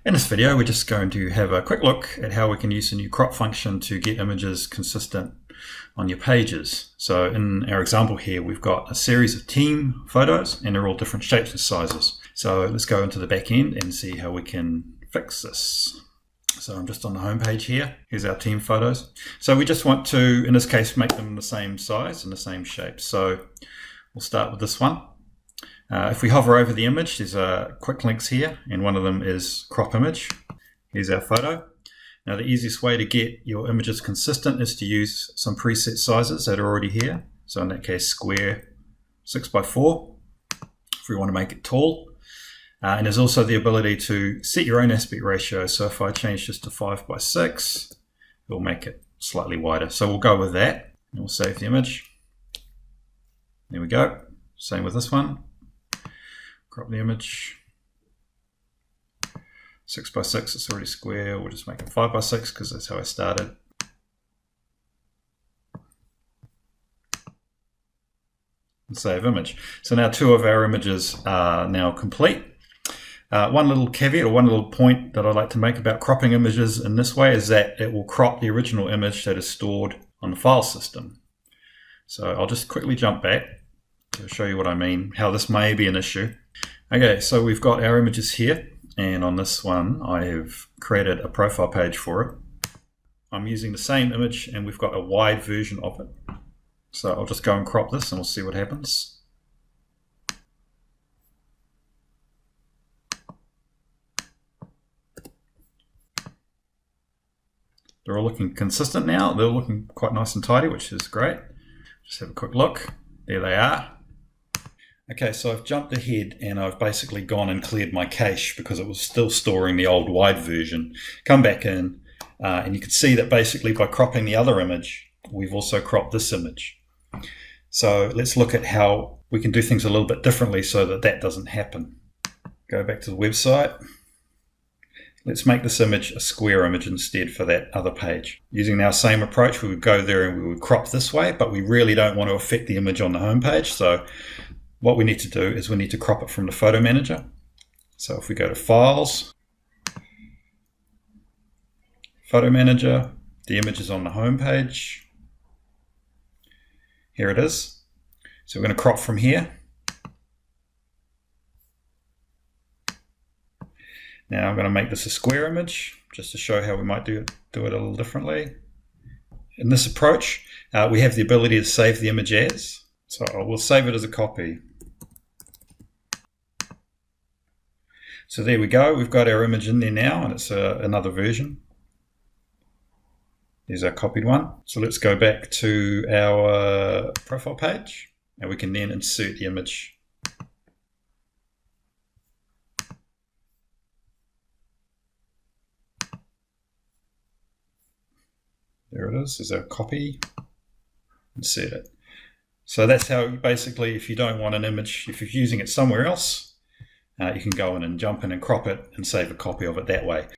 In this video, we're just going to have a quick look at how we can use the new crop function to get images consistent on your pages. So in our example here, we've got a series of team photos and they're all different shapes and sizes. So let's go into the back end and see how we can fix this. So I'm just on the home page here. Here's our team photos. So we just want to, in this case, make them the same size and the same shape. So we'll start with this one. If we hover over the image, there's quick links here, and one of them is crop image. Here's our photo. Now the easiest way to get your images consistent is to use some preset sizes that are already here. So in that case, square 6x4, if we want to make it tall. And there's also the ability to set your own aspect ratio. So if I change this to 5x6, it'll make it slightly wider. So we'll go with that, and we'll save the image. There we go. Same with this one. Crop the image. 6x6, it's already square. We'll just make it 5x6 because that's how I started. And save image. So now two of our images are now complete. One little caveat or one little point that I'd like to make about cropping images in this way is that it will crop the original image that is stored on the file system. So I'll just quickly jump back to show you what I mean, how this may be an issue. Okay, so we've got our images here, and on this one I have created a profile page for it. I'm using the same image and we've got a wide version of it. So I'll just go and crop this and we'll see what happens. They're all looking consistent now. They're looking quite nice and tidy, which is great. Just have a quick look. There they are. Okay, so I've jumped ahead and I've basically gone and cleared my cache because it was still storing the old wide version. Come back in and you can see that basically by cropping the other image, we've also cropped this image. So let's look at how we can do things a little bit differently so that that doesn't happen. Go back to the website. Let's make this image a square image instead for that other page. Using our same approach, we would go there and we would crop this way, but we really don't want to affect the image on the home page. So what we need to do is we need to crop it from the photo manager. So if we go to Files, Photo Manager, the image is on the home page. Here it is. So we're going to crop from here. Now I'm going to make this a square image just to show how we might do it a little differently. In this approach, we have the ability to save the image as. So we'll save it as a copy. So there we go. We've got our image in there now, and it's another version. There's our copied one. So let's go back to our profile page, and we can then insert the image. There it is. There's our copy. Insert it. So that's how basically, if you don't want an image, if you're using it somewhere else, you can go in and jump in and crop it and save a copy of it that way.